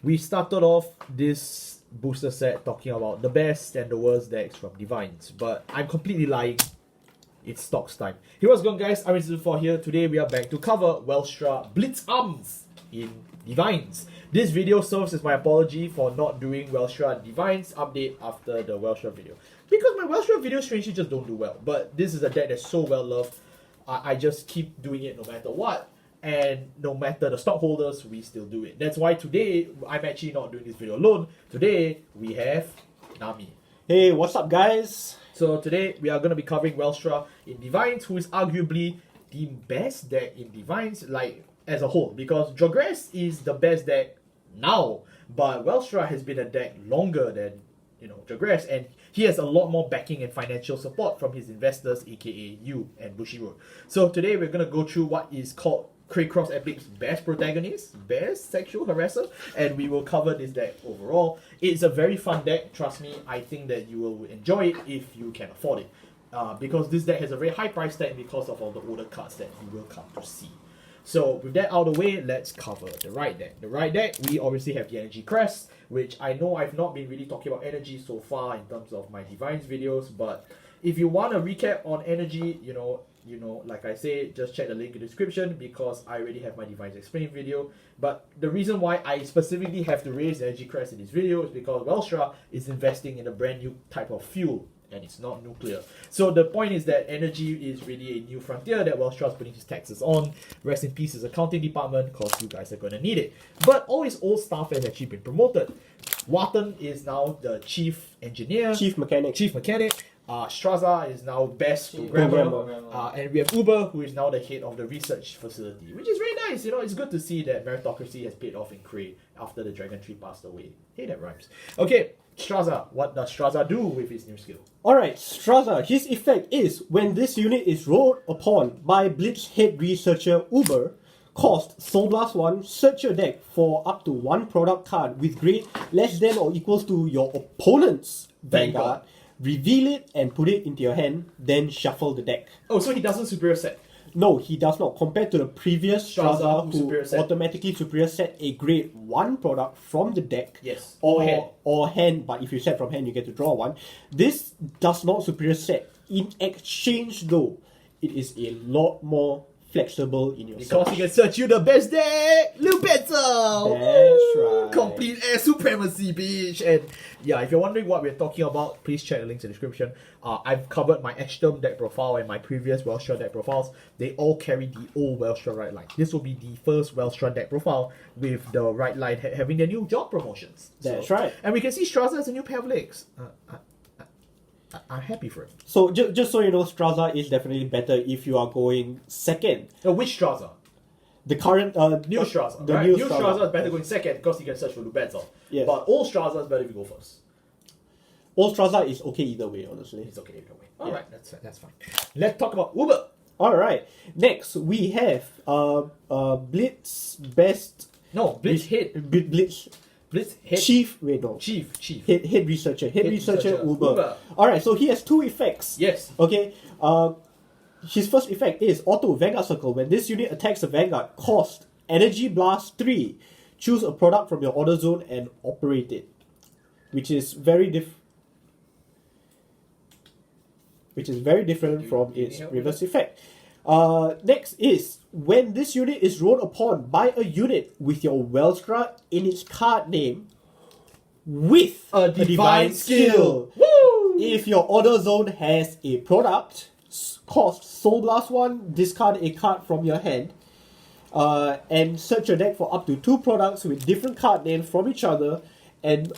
We started off this booster set talking about the best and the worst decks from DivineZ, but I'm completely lying. It's stocks time. Hey, what's going on, guys? I'm DZBT01 here. Today we are back to cover Welstra Blitz in DivineZ. This video serves as my apology for not doing Welstra DivineZ update after the Welstra video, because my Welstra videos strangely just don't do well. But this is a deck that's so well loved, I just keep doing it no matter what. And no matter the stockholders, we still do it. That's why today, I'm actually not doing this video alone. Today, we have Nami. Hey, what's up, guys? So today, we are going to be covering Welstra in DivineZ, who is arguably the best deck in DivineZ, like, as a whole. Because Jogress is the best deck now, but Welstra has been a deck longer than, Jogress, and he has a lot more backing and financial support from his investors, aka you and Bushiroad. So today, we're going to go through what is called Craycross Epic's best protagonist, best sexual harasser, and we will cover this deck overall. It's a very fun deck, trust me. I think that you will enjoy it if you can afford it. Because this deck has a very high price tag because of all the older cards that you will come to see. So with that out of the way, let's cover the right deck. The right deck, we obviously have the Energy Crest, which I know I've not been really talking about energy so far in terms of my DivineZ videos, but if you want a recap on energy, like I say, just check the link in the description because I already have my DivineZ Explained video. But the reason why I specifically have to raise the Energy Crest in this video is because Welstra is investing in a brand new type of fuel, and it's not nuclear. So the point is that energy is really a new frontier that Welstra is putting his taxes on. Rest in peace his accounting department, because you guys are going to need it. But all his old staff has actually been promoted. Wharton is now the chief engineer. Chief mechanic. Straza is now best programmer. And we have Uber, who is now the head of the research facility, which is very nice. It's good to see that meritocracy has paid off in Cray after the Dragon Tree passed away. Hey, that rhymes. Okay, Straza. What does Straza do with his new skill? Alright, Straza, his effect is when this unit is rolled upon by Blitz head researcher Uber, cost Soul Blast 1, search your deck for up to one product card with grade less than or equals to your opponent's Vanguard. Reveal it and put it into your hand, then shuffle the deck. Oh, so he doesn't superior set? No, he does not. Compared to the previous Straza, who automatically superior set a grade 1 product from the deck. Yes. Or hand, but if you set from hand, you get to draw one. This does not superior set. In exchange, though, it is a lot more flexible in your because search. he can search you the best deck, little better. That's right. Complete air supremacy, bitch. And yeah, if you're wondering what we're talking about, please check the links in the description. I've covered my Ashton deck profile and my previous Welstra deck profiles. They all carry the old Welstra right line. This will be the first Welstra deck profile with the right line having their new job promotions. That's right. And we can see Straza has a new pair of legs. I'm happy for him. So just so you know, Straza is definitely better if you are going second. Which Straza? The current new Straza. The right? new Straza is better going second because he can search for Lubetzel. Yes. But old Straza is better if you go first. Old Straza is okay either way, honestly. It's okay either way. Alright, that's fine. Let's talk about Uber. Alright. Next we have Blitz best Blitz head. Blitz head. Chief Head researcher. Head researcher Uber. Alright, so he has two effects. Yes. Okay. His first effect is Auto Vanguard Circle. When this unit attacks a Vanguard, cost Energy Blast 3. Choose a product from your order zone and operate it. Which is very different from its reverse effect. Next is when this unit is rolled upon by a unit with your Welstra in its card name with a divine skill. Woo! If your order zone has a product, cost Soul Blast 1, discard a card from your hand, and search your deck for up to 2 products with different card names from each other, and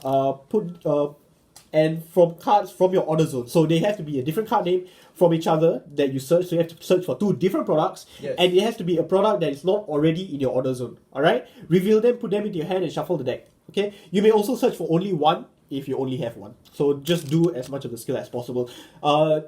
and from cards from your order zone. So they have to be a different card name from each other that you search. So you have to search for 2 different products. Yes. And it has to be a product that is not already in your order zone. Alright? Reveal them, put them into your hand and shuffle the deck. Okay? You may also search for only one if you only have one. So just do as much of the skill as possible.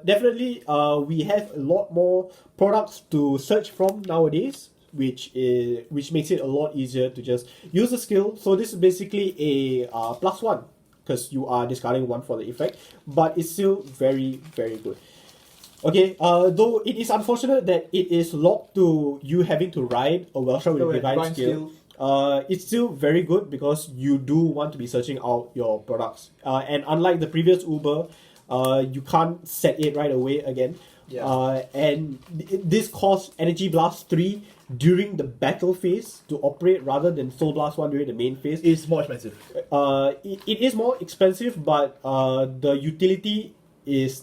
Definitely, we have a lot more products to search from nowadays, which makes it a lot easier to just use the skill. So this is basically a +1. Because you are discarding 1 for the effect, but it's still very, very good. Okay, though it is unfortunate that it is locked to you having to ride a Welstra with a divine skill, it's still very good because you do want to be searching out your products. And unlike the previous Uber, you can't set it right away again. Yeah. And this costs Energy Blast 3 during the battle phase to operate rather than Soul Blast 1 during the main phase. It's more expensive. It is more expensive, but the utility is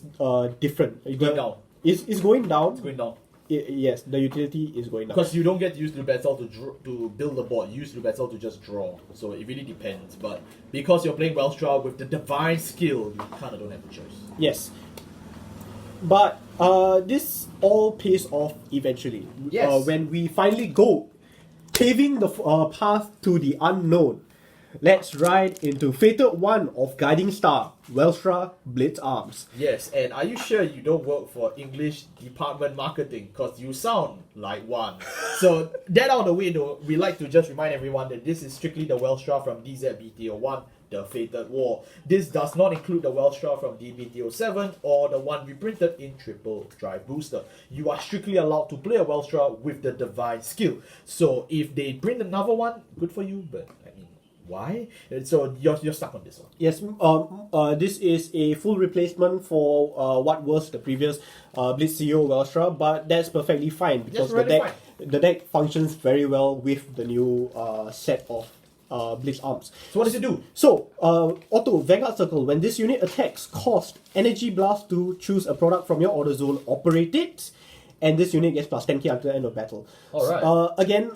different. Going down. It's going down. It's going down. Yes, the utility is going down. Because you don't get to use the battle to build the board. You use the battle to just draw. So it really depends. But because you're playing Welstra with the divine skill, you kind of don't have a choice. Yes. But this all pays off eventually. Yes. When we finally go paving the path to the unknown, let's ride into Fated 1 of Guiding Star, Welstra Blitz Arms. Yes, and are you sure you don't work for English Department Marketing? Because you sound like one. So that out of the way though, we like to just remind everyone that this is strictly the Welstra from DZBT01, the Fated War. This does not include the Welstra from DBT07 or the one we printed in Triple Drive Booster. You are strictly allowed to play a Welstra with the Divine skill. So if they print another one, good for you, but I mean, why? And so you're stuck on this one. Yes, this is a full replacement for what was the previous Blitz CEO Welstra, but that's perfectly fine because the deck functions very well with the new set of Blitz arms. So what does it do? So, auto Vanguard Circle. When this unit attacks, cost Energy Blast to choose a product from your order zone, operate it, and this unit gets plus 10k until the end of battle. Alright. Again,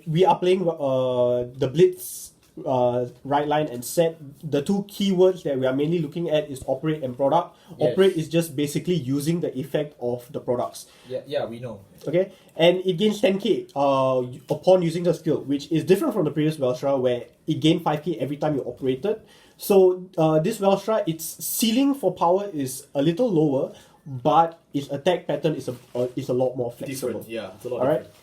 we are playing the Blitz right line and set. The two keywords that we are mainly looking at is operate and product. Yes. Operate is just basically using the effect of the products. Yeah, we know. Okay, and it gains 10k upon using the skill, which is different from the previous Welstra where it gained 5k every time you operated. So this Welstra, its ceiling for power is a little lower, but its attack pattern is a lot more flexible. Different, yeah, it's a lot All right. different.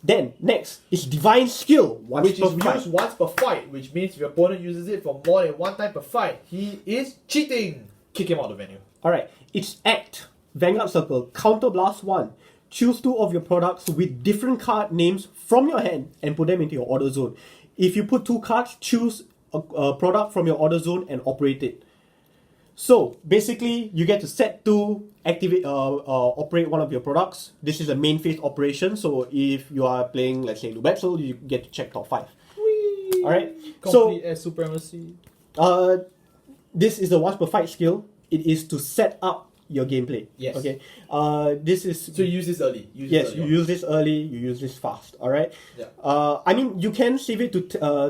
Then next is Divine Skill, Which is used once per fight, which means if your opponent uses it for more than one time per fight, he is cheating. Kick him out of the menu. Alright, it's Act, Vanguard Circle, Counter Blast 1. Choose two of your products with different card names from your hand and put them into your order zone. If you put two cards, choose a product from your order zone and operate it. So basically, you get to set to activate, operate one of your products. This is a main phase operation. So if you are playing, let's say, Battle, you get to check top 5. Whee! All right. Complete as supremacy. This is the once per fight skill. It is to set up your gameplay. Yes. Okay. This is So you use this early. use this early. You use this fast. All right. Yeah. I mean, you can save it to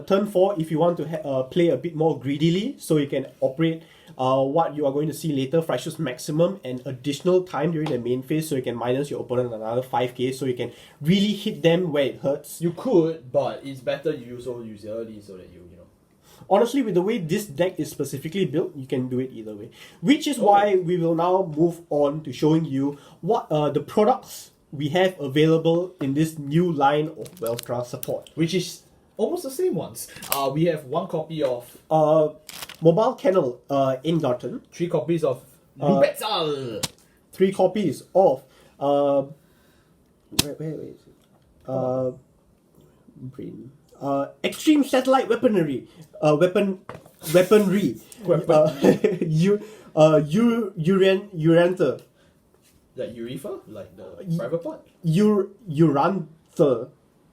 turn 4 if you want to play a bit more greedily, so you can operate what you are going to see later, Fractious Maximum, and additional time during the main phase, so you can minus your opponent another 5k, so you can really hit them where it hurts. You could, but it's better you also use it early so that you know. Honestly, with the way this deck is specifically built, you can do it either way. Which is why we will now move on to showing you what the products we have available in this new line of Welstra support. Which is almost the same ones. We have one copy of Mobile Kennel Ingarten, 3 copies of Lubetzal. 3 copies of where is it? Brain. Extreme Satellite Weaponry. Weaponry. Uranther. Like Urifa? Like the private part? Uranther.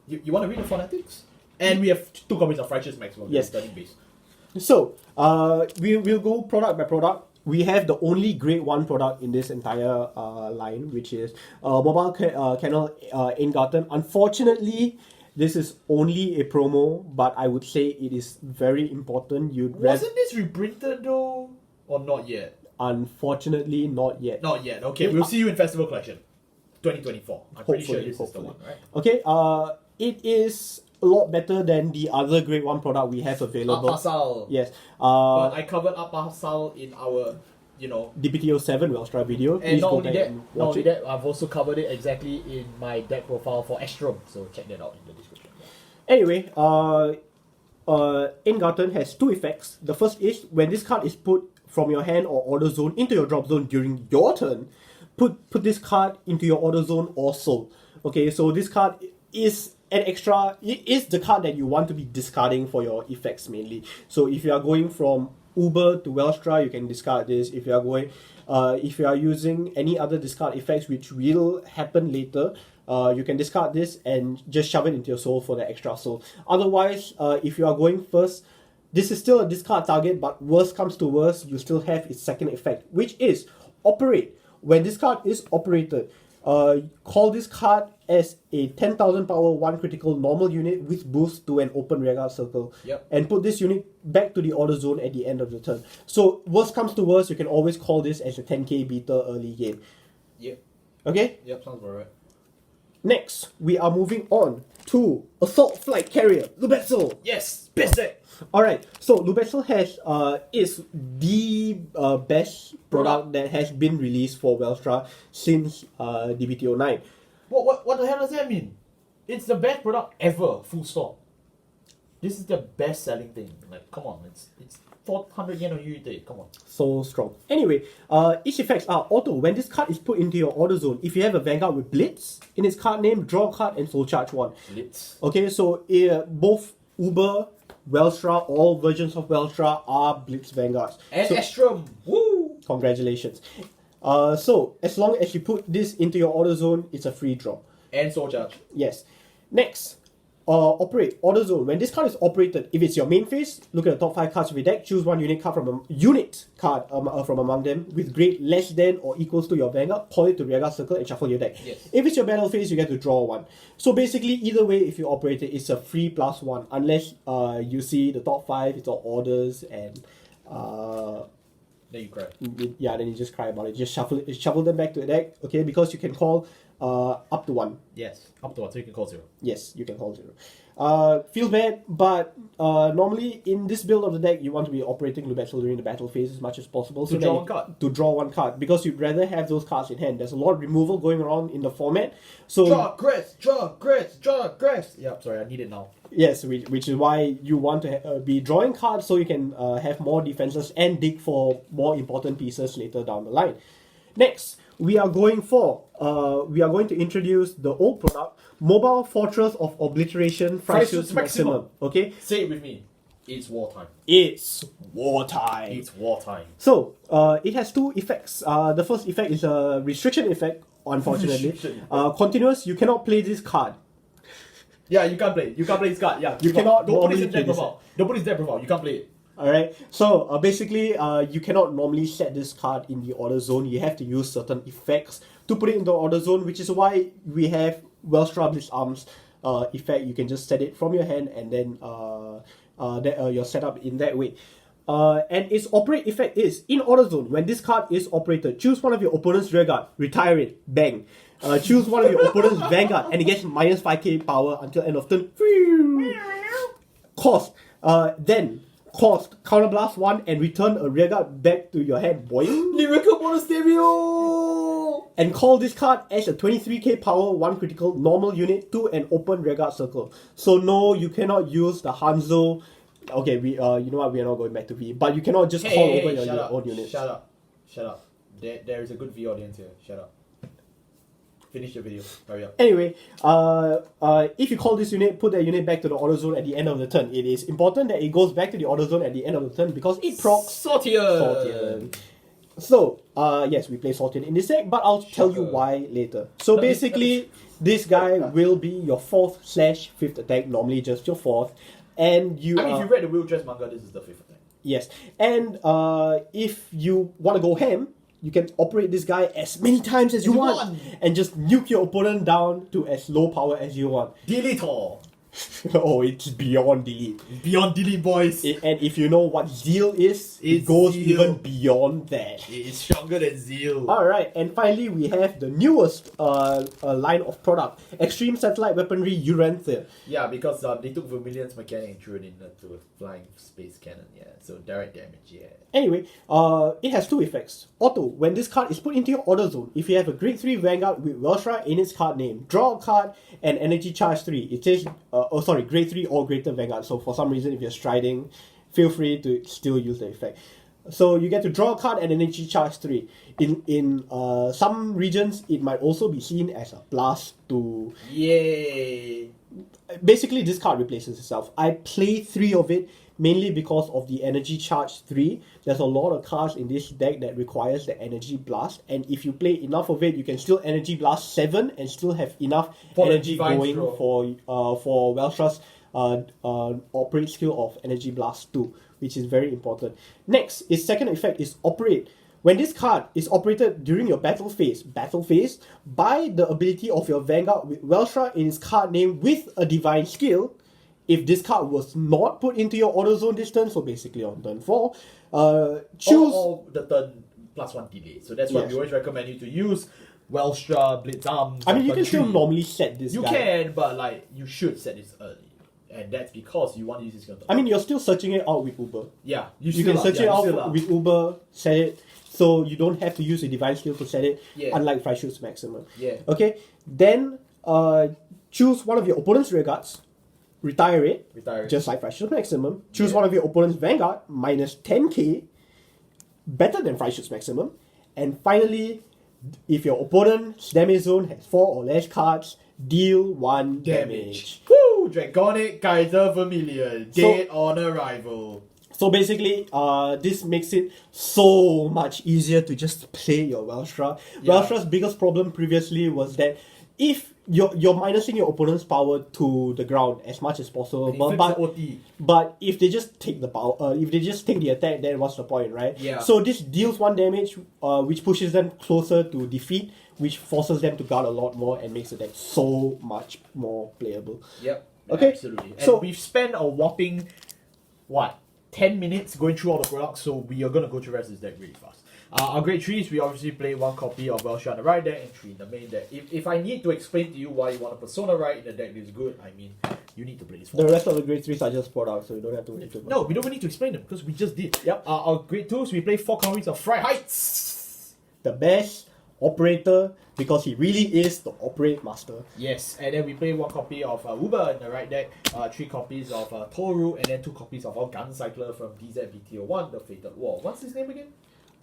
You want to read the phonetics? And we have 2 copies of Fractious Maximum. Yes. Studying base. So, we'll go product by product. We have the only grade 1 product in this entire line, which is Mobile Kennel Ingarten. Unfortunately, this is only a promo, but I would say it is very important. Wasn't this reprinted though? Or not yet? Unfortunately, not yet. Not yet. Okay, we'll see you in Festival Collection 2024. I'm pretty sure this is the one, right? Okay, it is a lot better than the other grade 1 product we have available. Apasal. Yes. But I covered Apasal in our, DBT07 Welstra video. And not only that, I've also covered it exactly in my deck profile for Astrum. So check that out in the description. Anyway, Ingarten has 2 effects. The first is when this card is put from your hand or order zone into your drop zone during your turn, put this card into your order zone or soul. Okay, so this card is an extra, it is the card that you want to be discarding for your effects mainly. So if you are going from Uber to Welstra, you can discard this. If you are going, if you are using any other discard effects which will happen later, you can discard this and just shove it into your soul for the extra soul. Otherwise, if you are going first, this is still a discard target, but worst comes to worst, you still have its second effect, which is operate. When this card is operated, call this card as a 10,000 power 1 critical normal unit with boost to an open rearguard circle. Yep. And put this unit back to the order zone at the end of the turn. So worst comes to worst, you can always call this as a 10k beater early game. Yep. Okay? Yep, sounds about right. Next, we are moving on to Assault Flight Carrier, Lubetzel. Yes, best deck. Alright, so Lubetzel has is the best product that has been released for Welstra since DZBT01. What the hell does that mean? It's the best product ever, full stop. This is the best selling thing. Like, come on, it's 400 yen on UET, come on. So strong. Anyway, each effects are auto. When this card is put into your order zone, if you have a Vanguard with Blitz in its card name, draw a card and soul charge 1. Blitz. Okay, so both Uber, Welstra, all versions of Welstra are Blitz Vanguards. And so, Estrom, woo! congratulations. So, as long as you put this into your order zone, it's a free draw. And soul charge. Yes. Next, operate order zone. When this card is operated, if it's your main phase, look at the top 5 cards of your deck. Choose one unit card from from among them with grade less than or equals to your Vanguard. Call it to rearguard circle and shuffle your deck. Yes. If it's your battle phase, you get to draw 1. So basically, either way, if you operate it, it's a free +1 unless you see the top 5, it's all orders and. Then you cry. Yeah, then you just cry about it. Just shuffle them back to the deck, okay? Because you can call up to 1. Yes, up to 1, so you can call 0. Yes, you can call 0. Feels bad, but normally in this build of the deck, you want to be operating Lubetzel during the battle phase as much as possible. To draw one card. To draw 1 card, because you'd rather have those cards in hand. There's a lot of removal going around in the format. So Draw grass. Yeah, sorry, I need it now. yes, which is why you want to be drawing cards so you can have more defenses and dig for more important pieces later down the line. Next, we are going to introduce the old product, Mobile Fortress of Obliteration Frisuits Maximum. Okay? Say it with me. It's wartime. It's wartime. It's wartime. So, it has 2 effects. The first effect is a restriction effect, unfortunately. Restriction effect. Continuous, you cannot play this card. Yeah, you can't play. You can't play this card. Yeah, You cannot Don't put normally this in play deck this. profile. Don't put this in deck profile. You can't play it. Alright, so basically, you cannot normally set this card in the order zone. You have to use certain effects to put it in the order zone, which is why we have Welstra Blitz Arms effect. You can just set it from your hand and then you're set up in that way. And its operate effect is, in order zone, when this card is operated, choose one of your opponent's rearguard, retire it, bang. Choose one of your opponent's Vanguard and it gets minus 5k power until end of turn. Cost. Then counterblast 1 and return a rearguard back to your hand, boy. Lyrical bonus stereo. And call this card as a 23k power 1 critical normal unit to an open rearguard circle. So no, you cannot use the Hanzo. Okay, we you know what, we are not going back to V, but you cannot just call over your own units. Shut up. There is a good V audience here. Shut up. Finish your video. Hurry up. Anyway, if you call this unit, put that unit back to the order zone at the end of the turn. It is important that it goes back to the order zone at the end of the turn because it procs Sortian. So, yes, we play Sortian in this deck, but I'll tell you why later. So basically, this guy will be your 4th/5th attack, normally just your 4th. And you if you read the Will Dress manga, this is the 5th attack. Yes, and if you want to go ham, you can operate this guy as many times as you want and just nuke your opponent down to as low power as you want. Delete all. Oh, it's beyond delete. Beyond delete, boys. And if you know what zeal is, it It's goes zeal. even beyond that. It's stronger than Zeal. Alright, and finally we have the newest line of product, Extreme Satellite Weaponry Urantha. Yeah, because they took Vermilion's mechanic and threw it into a flying space cannon. Yeah, so direct damage. Yeah. Anyway, it has 2 effects. Auto, when this card is put into your order zone, if you have a grade 3 Vanguard with Welstra in its card name, draw a card and energy charge 3. It says, grade 3 or greater Vanguard. So for some reason, if you're striding, feel free to still use the effect. So you get to draw a card and energy charge 3. In some regions, it might also be seen as a plus to... Yay! Basically, this card replaces itself. I play 3 of it, mainly because of the energy charge 3. There's a lot of cards in this deck that requires the energy blast, and if you play enough of it, you can still energy blast 7 and still have enough For the energy Divine going Throw. for Welstra's operate skill of energy blast 2, which is very important. Next, its second effect is operate. When this card is operated during your battle phase, by the ability of your Vanguard with Welstra in its card name with a divine skill, if this card was not put into your auto zone distance, so basically on turn 4, choose... Or the turn +1 delay. So that's why Yes. we always recommend you to use Welstra, Blitz Arms. I mean, you on can turn still 3. normally set this You guy. can, but like you should set this early. And that's because you want to use this gun. I mean, you're still searching it out with Uber. Yeah, You still can are, search yeah, it you still out are. with Uber, set it, so you don't have to use a divine skill to set it, Yeah. unlike Freischuss Maximum. Yeah. Okay, then choose one of your opponent's rear guards, retire it, just like Freischuss Maximum. Choose one of your opponent's Vanguard, minus 10k, better than Freischuss Maximum. And finally, if your opponent's damage zone has 4 or less cards, deal 1 damage. Woo! Draconic Kaiser Vermilion. Dead on arrival. So basically, this makes it so much easier to just play your Welstra. Yeah. Welstra's biggest problem previously was that if you're minusing your opponent's power to the ground as much as possible, He flips the OT. but if they just take the power, if they just take the attack, then what's the point, right? Yeah. So this deals 1 damage, which pushes them closer to defeat, which forces them to guard a lot more and makes the deck so much more playable. Yep. Okay, Absolutely. And so- we've spent a whopping 10 minutes going through all the products, so we are gonna go through the rest of this deck really fast. Our grade 3s, we obviously play 1 copy of Welstra in the right deck and 3 in the main deck. If I need to explain to you why you want a Persona right in the deck that is good, I mean, you need to play this The one. rest of the grade 3s are just products, so you don't have to worry too much. No, we don't need to explain them because we just did. Yep. Our grade 2s, we play 4 copies of Fright Heights. The best operator, because he really is the operate master. Yes, and then we play 1 copy of Uber in the right deck, 3 copies of Toru, and then 2 copies of our Gun Cycler from DZBT01, the Fated Wall. What's his name again?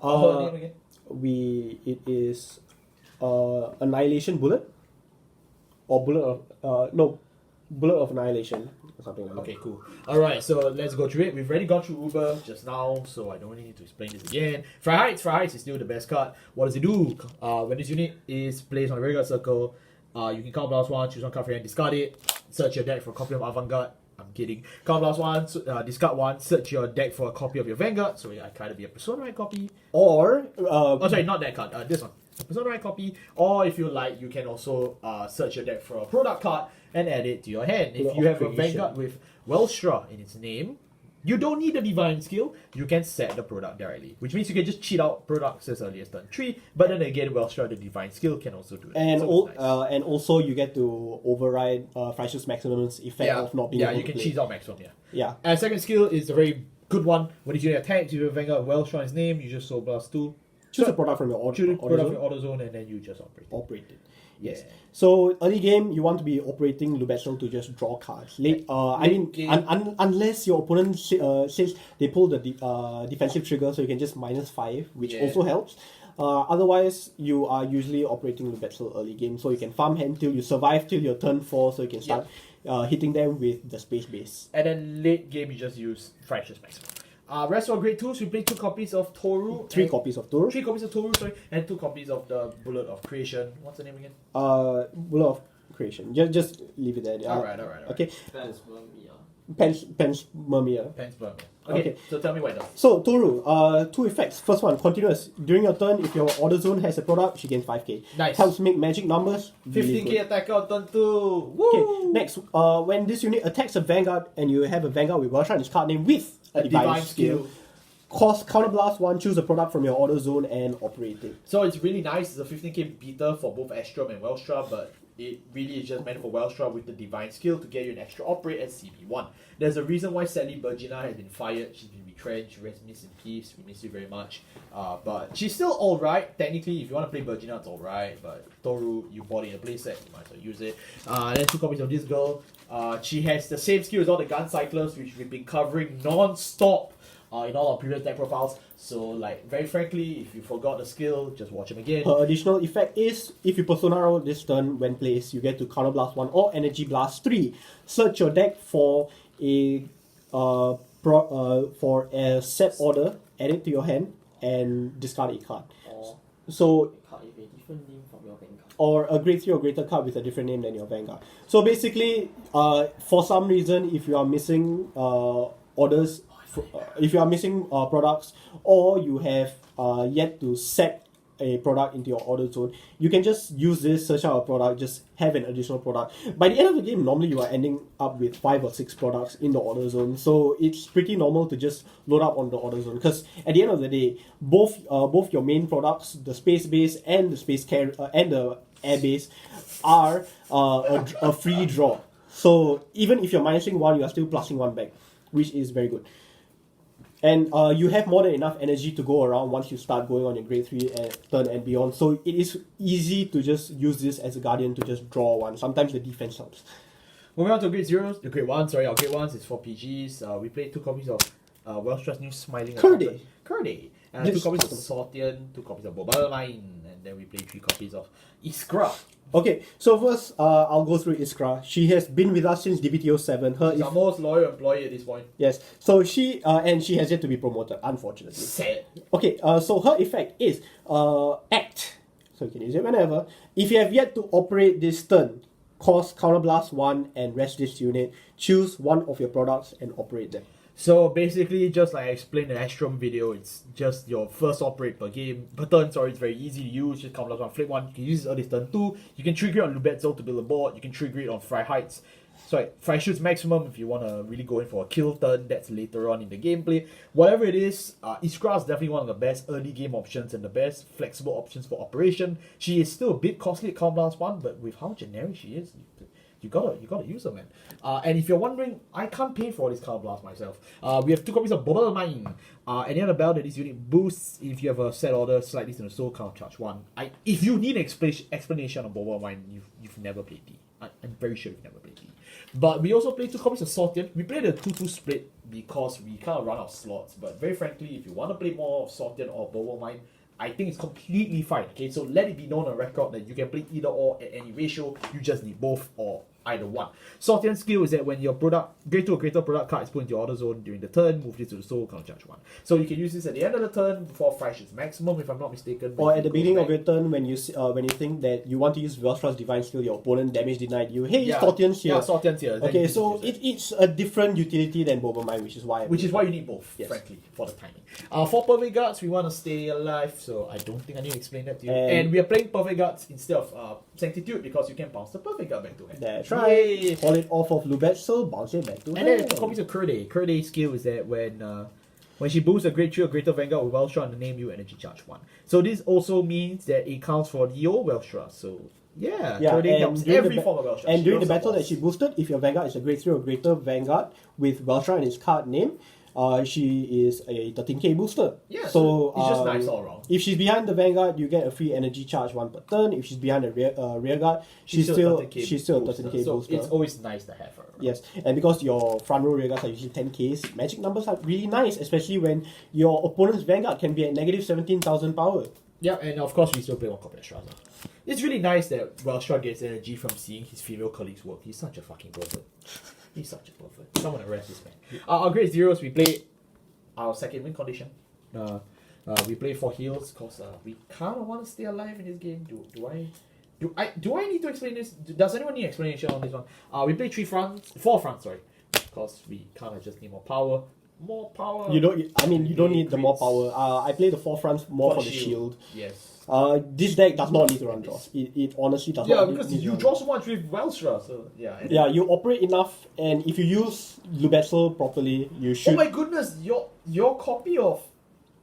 Her name again? It is Annihilation Bullet, or Bullet of Annihilation, or something like Okay, cool. Alright, so let's go through it. We've already gone through Uber just now, so I don't really need to explain this again. Fright Heights is still the best card. What does it do? When this unit is placed on a regular circle, you can count +1, choose 1 card from your hand, discard it, search your deck for a copy of Vanguard. I'm kidding. Count +1, discard 1, search your deck for a copy of your Vanguard. So I kind of be a Persona right copy. Or Oh, sorry, not that card. This one. Persona right copy. Or if you like, you can also search your deck for a product card and add it to your hand. If Product you have a creation. Vanguard with Welstra in its name, you don't need a divine skill. You can set the product directly, which means you can just cheat out products as early as turn 3. But then again, Welstra, the divine skill, can also do that. and So it's nice. and also you get to override Freischuss Maximum's effect of not being able you to can play. cheat out maximum. Yeah. Yeah. And second skill is a very good one. When you attack, you have Vanguard Welstra in its name. You just soul +2. Choose a product from your auto Choose product from zone. your auto zone, and then you just operate. Operate it. Yes. Yeah. So early game, you want to be operating Lubetzel to just draw cards. Late, I mean, game. unless your opponent says they pull the defensive trigger, so you can just -5, which Yeah. also helps. Otherwise, you are usually operating Lubetzel early game, so you can farm hand till you survive till your turn 4, so you can start hitting them with the space base. And then late game, you just use Fractious Maximum. Rest of grade 2s, we play 2 copies of Toru. 3 and- copies of Toru. 3 copies of Toru, sorry, and 2 copies of the Bullet of Creation. What's the name again? Bullet of Creation. Just leave it there. Alright. Okay. Panspermia. Panspermia. Pens Burn. Okay, so tell me what it does. So Toru, 2 effects. First one, continuous. During your turn, if your order zone has a product, she gains 5k. Nice. Helps make magic numbers. Really 15k good. attack on turn 2. Woo! Okay, next, when this unit attacks a Vanguard and you have a Vanguard with Welstra in its card name with a divine skill, cost counterblast 1, choose a product from your order zone and operate it. So it's really nice. It's a 15k beater for both Astrum and Welstra, but it really is just meant for Welstra with the divine skill to get you an extra operate at CB1. There's a reason why Sally Bergina has been fired. She's been retrenched. Rest in peace. We miss you very much. But she's still alright. Technically, if you want to play Bergina, it's alright. But Toru, you bought it in a playset, you might as well use it. Then 2 copies of this girl. She has the same skill as all the gun cyclers, which we've been covering non-stop in all our previous deck profiles. So like very frankly, if you forgot the skill, just watch him again. Her additional effect is, if you Persona roll this turn when placed, you get to Counter Blast 1 or Energy Blast 3. Search your deck for a set order, add it to your hand, and discard a card. Or So, a card with a different name from your Vanguard. or a grade 3 or greater card with a different name than your Vanguard. So basically, for some reason, if you are missing orders, if you are missing products, or you have yet to set a product into your order zone, you can just use this, search out a product, just have an additional product. By the end of the game, normally you are ending up with 5 or 6 products in the order zone, so it's pretty normal to just load up on the order zone, because at the end of the day, both your main products, the space base and the space and the air base, are a free draw. So even if you're minusing 1, you are still plusing 1 back, which is very good. And you have more than enough energy to go around once you start going on your grade 3 turn and beyond. So it is easy to just use this as a guardian to just draw 1. Sometimes the defense helps. Moving on to grade 0s, the grade 1s, sorry, our grade 1s is for PGs. We played 2 copies of Welstra's new Smiling Curdy. Curdy. Yes. 2 copies of Sortian, 2 copies of Bobalmine, and then we played 3 copies of Iskra. Okay, so first I'll go through Iskra. She has been with us since DZBT01. She's our most loyal employee at this point. Yes, so she has yet to be promoted, unfortunately. Sad. Okay, so her effect is Act. So you can use it whenever. If you have yet to operate this turn, cost Counterblast 1 and rest this unit, choose one of your products and operate them. So basically, just like I explained in the Astrum video, it's just your first operate per turn. Sorry, it's very easy to use. Just count one, flip 1. You can use it on this turn 2. You can trigger it on Lubetzel to build a board. You can trigger it on Fry Heights. Sorry, Fry Shoots Maximum if you want to really go in for a kill turn. That's later on in the gameplay. Whatever it is, Iskra is definitely one of the best early game options and the best flexible options for operation. She is still a bit costly at Count Blast 1, but with how generic she is, you gotta use her, man. And if you're wondering, I can't pay for this Count Blast myself. We have 2 copies of Bubble Mine. Any other bell that this unit boosts if you have a set order slightly to the soul count charge 1. If you need an explanation on Bubble Mine, you've never played D. I'm very sure you've never played D. But we also played 2 copies of Sortian. We played a 2-2 split because we kind of run out of slots. But very frankly, if you want to play more of Sortian or Bubble Mine, I think it's completely fine. Okay, so let it be known on record that you can play either or at any ratio. You just need both or either one. Sortian skill is that when your grade 2 or greater product card is put into your order zone during the turn, move this to the soul, count charge 1. So you can use this at the end of the turn before Fry Shoots Maximum, if I'm not mistaken. Or at the beginning of your turn, when you think that you want to use Welstra's Divine Skill, your opponent damage denied you. Hey, Sortian's here. Yeah, Sortian's here. Then Okay, so it's a different utility than Boba Mine, which is why you need both, Yes. frankly, for the timing. For Perfect Guards, we want to stay alive, so I don't think I need to explain that to you. And we are playing Perfect Guards instead of Sanctitude because you can bounce the Perfect Guard back to hand. That's right. Yay. Pull it off of Lubetzel, bounce it back to And hand. then 2 copies of Curday. Curday's skill is that when she boosts a grade 3 or greater Vanguard with Welstra on the name, you energy charge 1. So this also means that it counts for the old Welstra. So yeah, Curday helps every form of Welstra. And during the battle that she boosted, if your Vanguard is a grade 3 or greater Vanguard with Welstra in its card name, she is a 13k booster. Yeah, so it's just nice all around. If she's behind the Vanguard, you get a free energy charge 1 per turn. If she's behind the rear guard, she's still a 13k so booster. It's always nice to have her around. Yes, and because your front row rear guards are usually 10ks, magic numbers are really nice, especially when your opponent's Vanguard can be at negative 17,000 power. Yeah, and of course we still play 1 copy of Straza. It's really nice that Welstra gets energy from seeing his female colleagues work. He's such a fucking pervert. He's such a pervert. Someone arrest this man. Our grade 0s, we play our second win condition. We play 4 heals because we kind of want to stay alive in this game. Do I need to explain this? Does anyone need explanation on this one? We play 4 fronts, sorry, because we kind of just need more power. More power. You don't need the more power. I play the 4 fronts more for the shield. Yes. This deck does not need to run draws. It honestly does not. Yeah, because you draw so much with Welstra, so yeah. Yeah, you operate enough, and if you use Lubetzel properly, you should. Oh my goodness, your copy of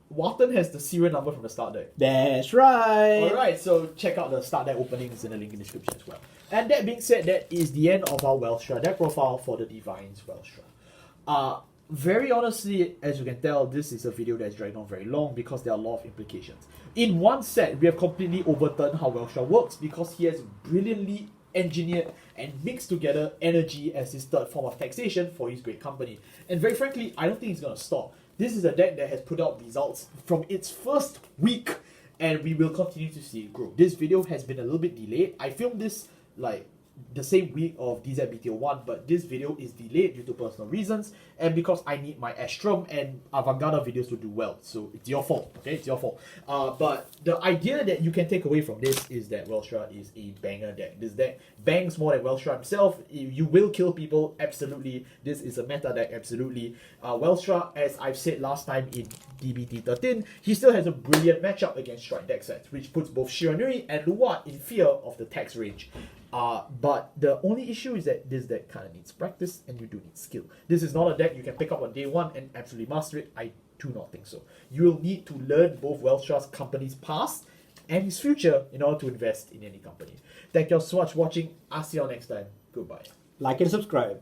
Wharton has the serial number from the start deck. That's right. Alright, so check out the start deck openings in the link in the description as well. And that being said, that is the end of our Welstra deck profile for the DivineZ Welstra. Very honestly, as you can tell, this is a video that's dragged on very long because there are a lot of implications. In one set, we have completely overturned how Welstra works because he has brilliantly engineered and mixed together energy as his third form of taxation for his great company. And very frankly, I don't think he's gonna stop. This is a deck that has put out results from its first week, and we will continue to see it grow. This video has been a little bit delayed. I filmed this like the same week of DZBT01, but this video is delayed due to personal reasons and because I need my Astrum and Vanguards videos to do well. So it's your fault, okay? It's your fault. But the idea that you can take away from this is that Welstra is a banger deck. This deck bangs more than Welstra himself. You will kill people, absolutely. This is a meta deck, absolutely. Welstra, as I've said last time in DBT13, he still has a brilliant matchup against strike deck sets, which puts both Shiranui and Luat in fear of the tax range. But the only issue is that this deck kind of needs practice and you do need skill. This is not a deck you can pick up on day one and absolutely master it. I do not think so. You will need to learn both Welstra's company's past and his future in order to invest in any company. Thank you all so much for watching. I'll see you all next time. Goodbye. Like and subscribe.